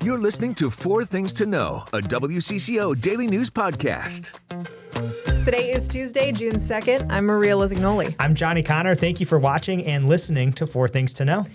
You're listening to Four Things to Know, a WCCO daily news podcast. Today is Tuesday, June 2nd. I'm Maria Lisignoli. I'm Johnny Kahner. Thank you for watching and listening to Four Things to Know.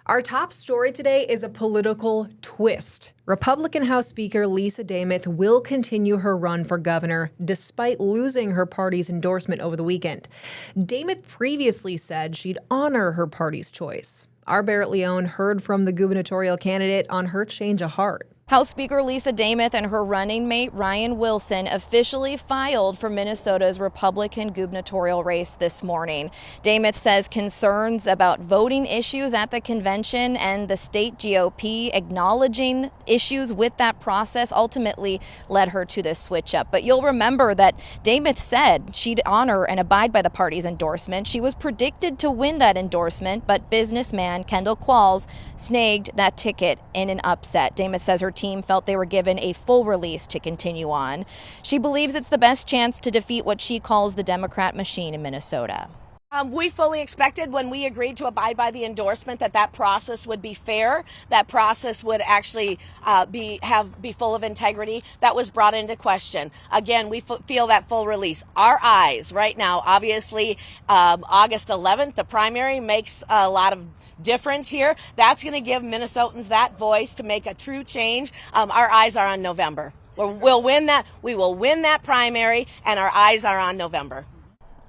Our top story today is a political twist. Republican House Speaker Lisa Demuth will continue her run for governor despite losing her party's endorsement over the weekend. Demuth previously said she'd honor her party's choice. Our Barrett Leone heard from the gubernatorial candidate on her change of heart. House Speaker Lisa Demuth and her running mate Ryan Wilson officially filed for Minnesota's Republican gubernatorial race this morning. Demuth says concerns about voting issues at the convention and the state GOP acknowledging issues with that process ultimately led her to this switch up. But you'll remember that Demuth said she'd honor and abide by the party's endorsement. She was predicted to win that endorsement, but businessman Kendall Quall snagged that ticket in an upset. Demuth says her team felt they were given a full release to continue on. She believes it's the best chance to defeat what she calls the Democrat machine in Minnesota. We fully expected when we agreed to abide by the endorsement that process would be fair, that process would actually be full of integrity. That was brought into question. Again, we feel that full release. Our eyes right now, obviously, August 11th, the primary makes a lot of difference here. That's going to give Minnesotans that voice to make a true change. Our eyes are on November. We'll win that. We will win that primary, and our eyes are on November.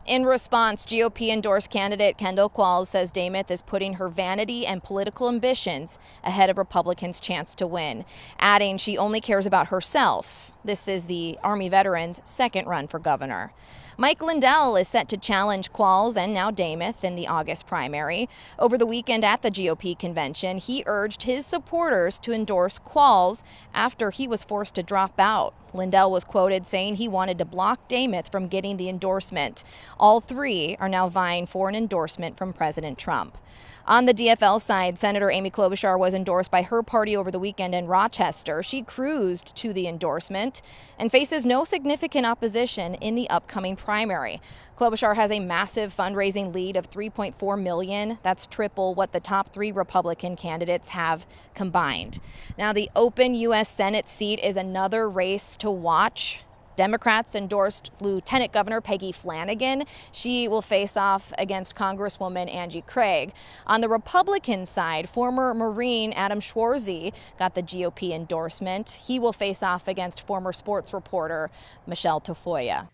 In response, GOP-endorsed candidate Kendall Quall says Demuth is putting her vanity and political ambitions ahead of Republicans' chance to win, adding she only cares about herself. This is the Army veteran's second run for governor. Mike Lindell is set to challenge Qualls and now Demuth in the August primary. Over the weekend at the GOP convention, he urged his supporters to endorse Qualls after he was forced to drop out. Lindell was quoted saying he wanted to block Demuth from getting the endorsement. All three are now vying for an endorsement from President Trump. On the DFL side, Senator Amy Klobuchar was endorsed by her party over the weekend in Rochester. She cruised to the endorsement and faces no significant opposition in the upcoming primary. Klobuchar has a massive fundraising lead of $3.4 million. That's triple what the top three Republican candidates have combined. Now, the open U.S. Senate seat is another race to watch. Democrats endorsed Lieutenant Governor Peggy Flanagan. She will face off against Congresswoman Angie Craig. On the Republican side, former Marine Adam Schwarzy got the GOP endorsement. He will face off against former sports reporter Michelle Tafoya.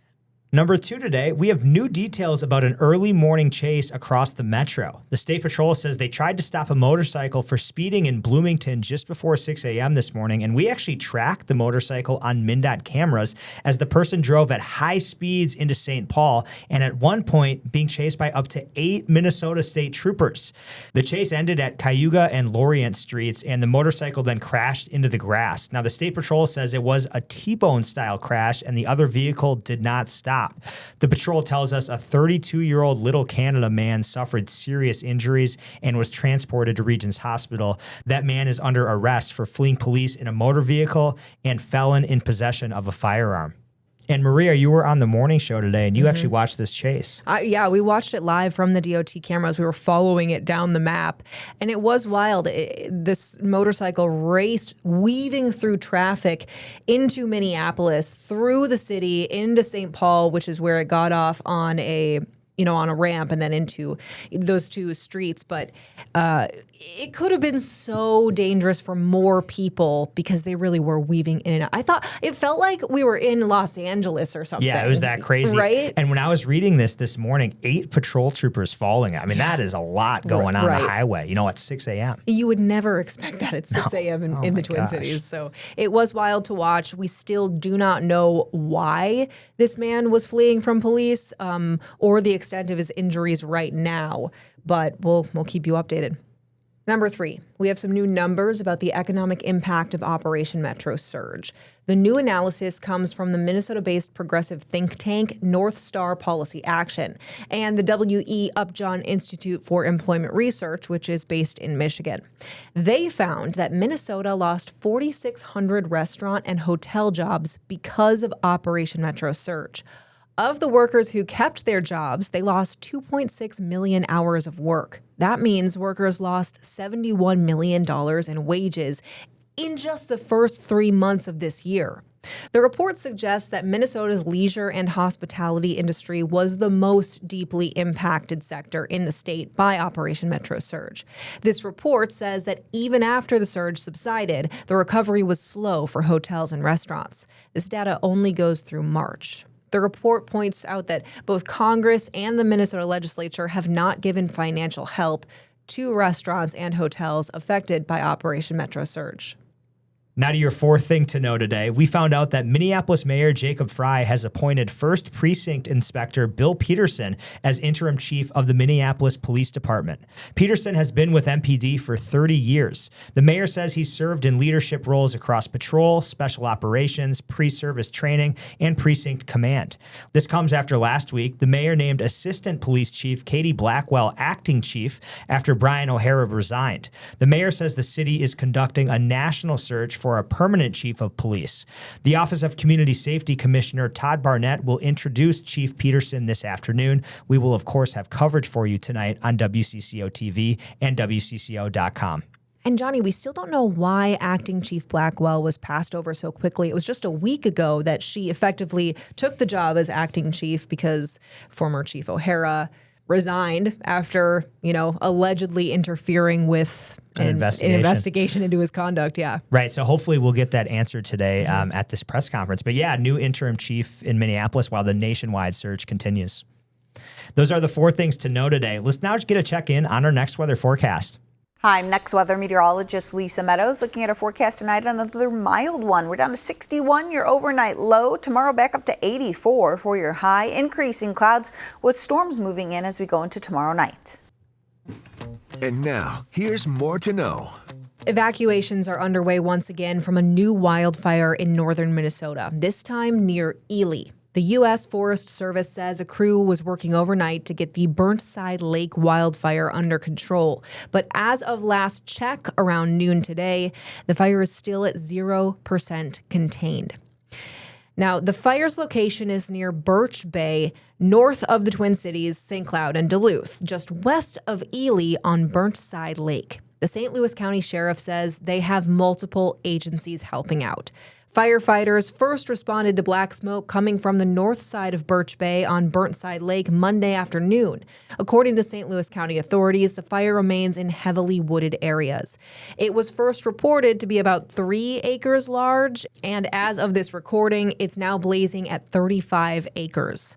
Number 2 today, we have new details about an early morning chase across the metro. The State Patrol says they tried to stop a motorcycle for speeding in Bloomington just before 6 a.m. this morning, and we actually tracked the motorcycle on MnDOT cameras as the person drove at high speeds into St. Paul and at one point being chased by up to 8 Minnesota State troopers. The chase ended at Cayuga and Lorient Streets, and the motorcycle then crashed into the grass. Now, the State Patrol says it was a T-bone style crash and the other vehicle did not stop. The patrol tells us a 32-year-old Little Canada man suffered serious injuries and was transported to Regents Hospital. That man is under arrest for fleeing police in a motor vehicle and felon in possession of a firearm. And Maria, you were on the morning show today, and you actually watched this chase. Yeah, we watched it live from the DOT cameras. We were following it down the map, and it was wild. This motorcycle raced, weaving through traffic into Minneapolis, through the city, into St. Paul, which is where it got off on a ramp and then into those two streets. But it could have been so dangerous for more people because they really were weaving in and out. I thought it felt like we were in Los Angeles or something. Yeah, it was that crazy. Right? And when I was reading this morning, 8 patrol troopers following. I mean, that is a lot going on the highway, at 6 a.m. You would never expect that at 6 a.m. in the Twin Cities. So it was wild to watch. We still do not know why this man was fleeing from police or the extent of his injuries right now, but we'll keep you updated. Number 3, we have some new numbers about the economic impact of Operation Metro Surge. The new analysis comes from the Minnesota-based progressive think tank North Star Policy Action and the W.E. Upjohn Institute for Employment Research, which is based in Michigan. They found that Minnesota lost 4,600 restaurant and hotel jobs because of Operation Metro Surge. Of the workers who kept their jobs, they lost 2.6 million hours of work. That means workers lost $71 million in wages in just the first 3 months of this year. The report suggests that Minnesota's leisure and hospitality industry was the most deeply impacted sector in the state by Operation Metro Surge. This report says that even after the surge subsided, the recovery was slow for hotels and restaurants. This data only goes through March. The report points out that both Congress and the Minnesota legislature have not given financial help to restaurants and hotels affected by Operation Metro Surge. Now to your fourth thing to know today. We found out that Minneapolis Mayor Jacob Frey has appointed 1st Precinct Inspector Bill Peterson as interim chief of the Minneapolis Police Department. Peterson has been with MPD for 30 years. The mayor says he's served in leadership roles across patrol, special operations, pre-service training, and precinct command. This comes after last week, the mayor named Assistant Police Chief Katie Blackwell acting chief after Brian O'Hara resigned. The mayor says the city is conducting a national search for a permanent chief of police. The Office of Community Safety Commissioner Todd Barnett will introduce Chief Peterson this afternoon. We will, of course, have coverage for you tonight on WCCO TV and WCCO.com. And Johnny, we still don't know why acting Chief Blackwell was passed over so quickly. It was just a week ago that she effectively took the job as acting chief because former Chief O'Hara resigned after, allegedly interfering with an investigation into his conduct. Yeah. Right. So hopefully we'll get that answer today at this press conference. But yeah, new interim chief in Minneapolis while the nationwide search continues. Those are the 4 things to know today. Let's now get a check-in on our next weather forecast. Hi, I'm next weather meteorologist Lisa Meadows. Looking at our forecast tonight, another mild one. We're down to 61, your overnight low. Tomorrow back up to 84 for your high. Increasing clouds with storms moving in as we go into tomorrow night. And now, here's more to know. Evacuations are underway once again from a new wildfire in northern Minnesota, this time near Ely. The U.S. Forest Service says a crew was working overnight to get the Burnside Lake wildfire under control. But as of last check, around noon today, the fire is still at 0% contained. Now, the fire's location is near Birch Bay, north of the Twin Cities, St. Cloud, and Duluth, just west of Ely on Burnside Lake. The St. Louis County Sheriff says they have multiple agencies helping out. Firefighters first responded to black smoke coming from the north side of Birch Bay on Burnside Lake Monday afternoon. According to St. Louis County authorities, the fire remains in heavily wooded areas. It was first reported to be about 3 acres large, and as of this recording, it's now blazing at 35 acres.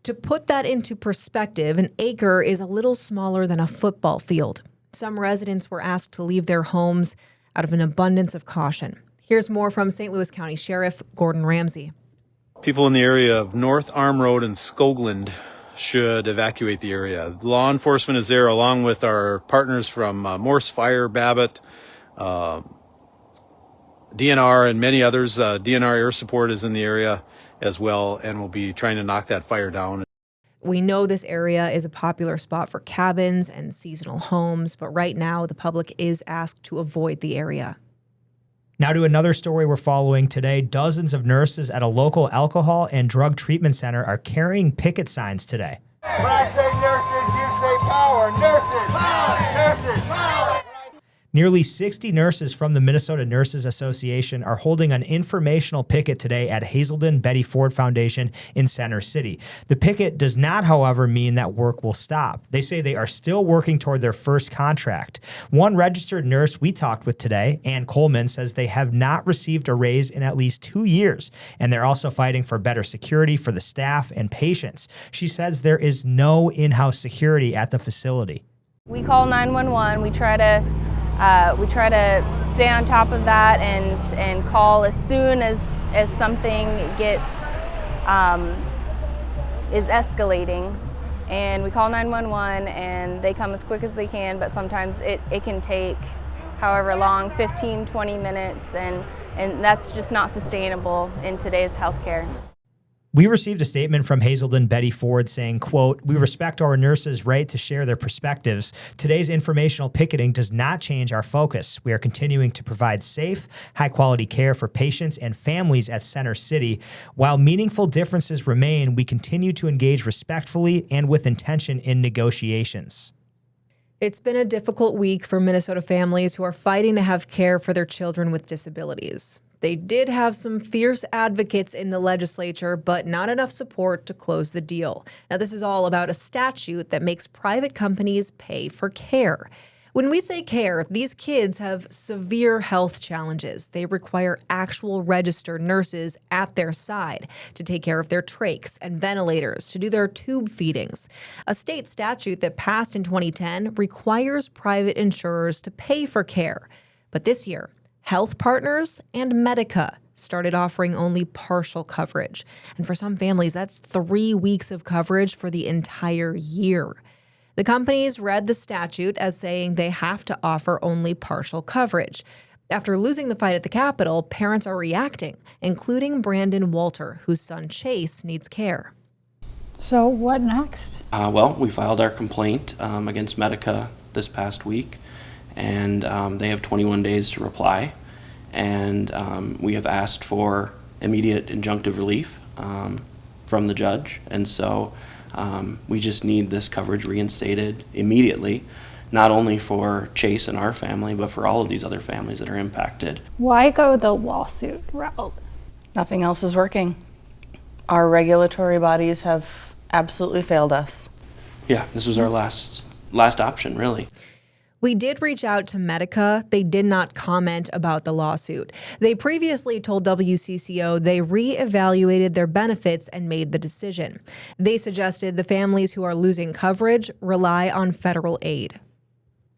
To put that into perspective, an acre is a little smaller than a football field. Some residents were asked to leave their homes out of an abundance of caution. Here's more from St. Louis County Sheriff Gordon Ramsey. People in the area of North Arm Road and Skoglund should evacuate the area. Law enforcement is there along with our partners from Morse Fire, Babbitt, DNR, and many others. DNR Air Support is in the area as well, and we'll be trying to knock that fire down. We know this area is a popular spot for cabins and seasonal homes, but right now the public is asked to avoid the area. Now to another story we're following today. Dozens of nurses at a local alcohol and drug treatment center are carrying picket signs today. When I say nurses, you say power. Nurses, power. Nurses, power. Nearly 60 nurses from the Minnesota Nurses Association are holding an informational picket today at Hazelden Betty Ford Foundation in Center City. The picket does not, however, mean that work will stop. They say they are still working toward their first contract. One registered nurse we talked with today, Ann Coleman, says they have not received a raise in at least 2 years, and they're also fighting for better security for the staff and patients. She says there is no in-house security at the facility. We call 911. We try to stay on top of that and call as soon as something is escalating. And we call 911 and they come as quick as they can, but sometimes it can take however long, 15, 20 minutes, and that's just not sustainable in today's healthcare. We received a statement from Hazelden Betty Ford saying, quote, "We respect our nurses' right to share their perspectives. Today's informational picketing does not change our focus. We are continuing to provide safe, high-quality care for patients and families at Center City. While meaningful differences remain, we continue to engage respectfully and with intention in negotiations." It's been a difficult week for Minnesota families who are fighting to have care for their children with disabilities. They did have some fierce advocates in the legislature, but not enough support to close the deal. Now, this is all about a statute that makes private companies pay for care. When we say care, these kids have severe health challenges. They require actual registered nurses at their side to take care of their trachs and ventilators, to do their tube feedings. A state statute that passed in 2010 requires private insurers to pay for care. But this year, Health Partners and Medica started offering only partial coverage. And for some families, that's 3 weeks of coverage for the entire year. The companies read the statute as saying they have to offer only partial coverage. After losing the fight at the Capitol, parents are reacting, including Brandon Walter, whose son Chase needs care. So what next? Well, we filed our complaint against Medica this past week, and they have 21 days to reply. And we have asked for immediate injunctive relief from the judge. And so we just need this coverage reinstated immediately, not only for Chase and our family, but for all of these other families that are impacted. Why go the lawsuit route? Nothing else is working. Our regulatory bodies have absolutely failed us. Yeah, this was our last option, really. We did reach out to Medica. They did not comment about the lawsuit. They previously told WCCO they reevaluated their benefits and made the decision. They suggested the families who are losing coverage rely on federal aid.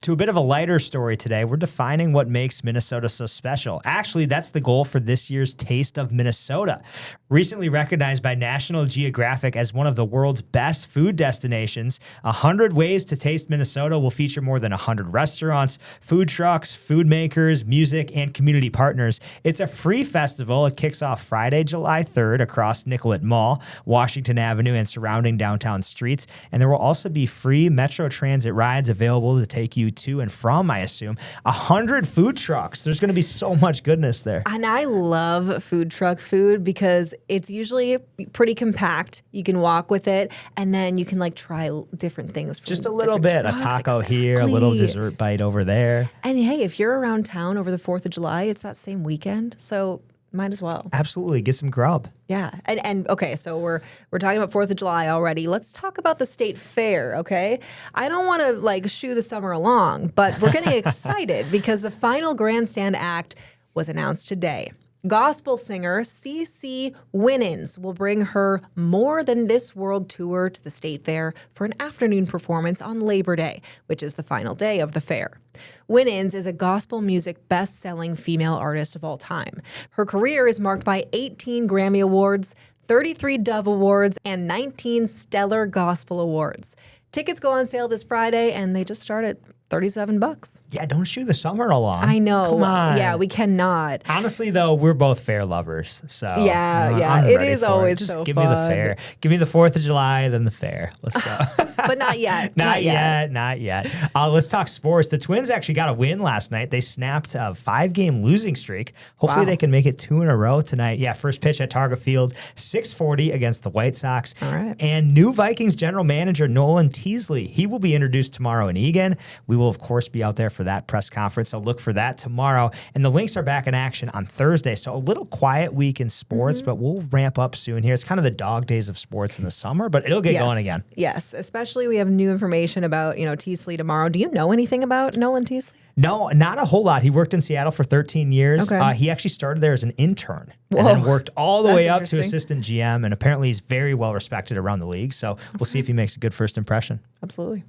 To a bit of a lighter story today, we're defining what makes Minnesota so special. Actually, that's the goal for this year's Taste of Minnesota. Recently recognized by National Geographic as one of the world's best food destinations, 100 Ways to Taste Minnesota will feature more than 100 restaurants, food trucks, food makers, music, and community partners. It's a free festival. It kicks off Friday, July 3rd across Nicollet Mall, Washington Avenue, and surrounding downtown streets. And there will also be free Metro Transit rides available to take you to and from, I assume. 100 food trucks. There's going to be so much goodness there. And I love food truck food because it's usually pretty compact. You can walk with it, and then you can try different things. From just a little bit. trucks. A taco Exactly. here, a little dessert bite over there. And hey, if you're around town over the 4th of July, it's that same weekend, so might as well. Absolutely. Get some grub. Yeah. And okay, so we're talking about 4th of July already. Let's talk about the state fair, okay? I don't want to shoo the summer along, but we're getting excited because the final grandstand act was announced today. Gospel singer CeCe Winans will bring her More Than This World tour to the state fair for an afternoon performance on Labor Day, which is the final day of the fair. Winans is a gospel music best-selling female artist of all time. Her career is marked by 18 Grammy Awards, 33 Dove Awards, and 19 Stellar Gospel Awards. Tickets go on sale this Friday, and they just start at $37. Yeah, don't shoo the summer along. I know. Come on. Yeah, we cannot. Honestly, though, we're both fair lovers. So yeah, I'm it ready is for always Just so give fun. me the fair. Give me the 4th of July, then the fair. Let's go. But not yet. Not yet. Let's talk sports. The Twins actually got a win last night. They snapped a 5-game losing streak. Hopefully they can make it 2 in a row tonight. Yeah, first pitch at Target Field, 6:40 against the White Sox. All right. And new Vikings general manager Nolan Teasley. He will be introduced tomorrow in Eagan. We will, of course, be out there for that press conference. So look for that tomorrow. And the Lynx are back in action on Thursday. So a little quiet week in sports, but we'll ramp up soon here. It's kind of the dog days of sports in the summer, but it'll get going again. Yes, especially we have new information about, Teasley tomorrow. Do you know anything about Nolan Teasley? No, not a whole lot. He worked in Seattle for 13 years. Okay. He actually started there as an intern and then worked all the way up to interesting. assistant GM. And apparently he's very well respected around the league. So we'll see if he makes a good first impression. Absolutely.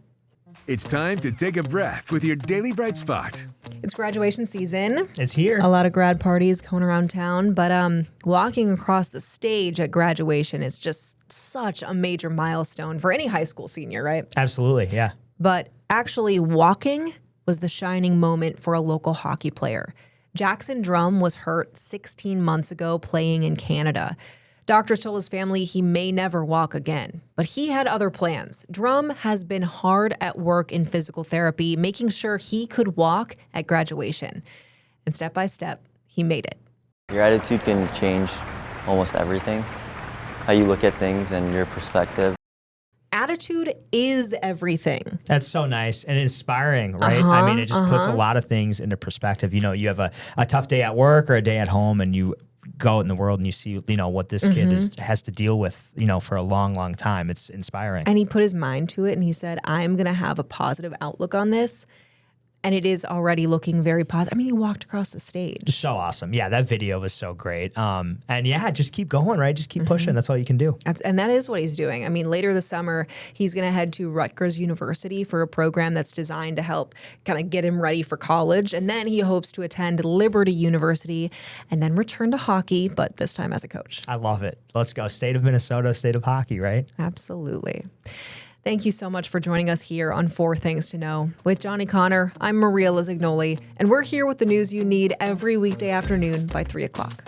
It's time to take a breath with your Daily Bright Spot. It's graduation season. It's here. A lot of grad parties going around town, but walking across the stage at graduation is just such a major milestone for any high school senior, right? Absolutely, yeah. But actually walking was the shining moment for a local hockey player. Jackson Drum was hurt 16 months ago playing in Canada. Doctors told his family he may never walk again, but he had other plans. Drum has been hard at work in physical therapy, making sure he could walk at graduation. And step by step, he made it. Your attitude can change almost everything, how you look at things and your perspective. attitude is everything. That's so nice and inspiring, right? I mean, it just puts a lot of things into perspective. You know, you have a tough day at work or a day at home, and you go out in the world and you see, you know, what this kid has to deal with, you know, for a long, long time. It's inspiring. And he put his mind to it, and he said, I'm going to have a positive outlook on this. And it is already looking very positive. I mean, he walked across the stage. So awesome. Yeah, that video was so great. And yeah, just keep going, right? Just keep pushing. That's all you can do. And that is what he's doing. I mean, later this summer, he's going to head to Rutgers University for a program that's designed to help kind of get him ready for college. And then he hopes to attend Liberty University and then return to hockey, but this time as a coach. I love it. Let's go. State of Minnesota, state of hockey, right? Absolutely. Thank you so much for joining us here on 4 Things to Know. With Johnny Kahner, I'm Maria Lisignoli, and we're here with the news you need every weekday afternoon by 3 o'clock.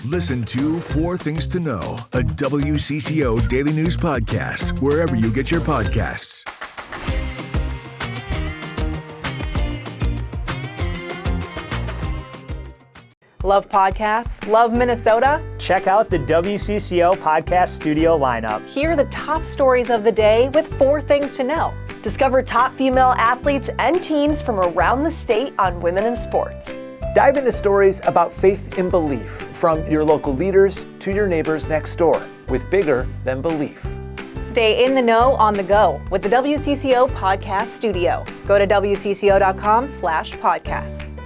Listen to 4 Things to Know, a WCCO daily news podcast, wherever you get your podcasts. Love podcasts? Love Minnesota? Check out the WCCO podcast studio lineup. Hear the top stories of the day with 4 Things to Know. Discover top female athletes and teams from around the state on women in sports. Dive into stories about faith and belief, from your local leaders to your neighbors next door, with bigger than belief. Stay in the know on the go with the WCCO podcast studio. Go to WCCO.com/podcasts.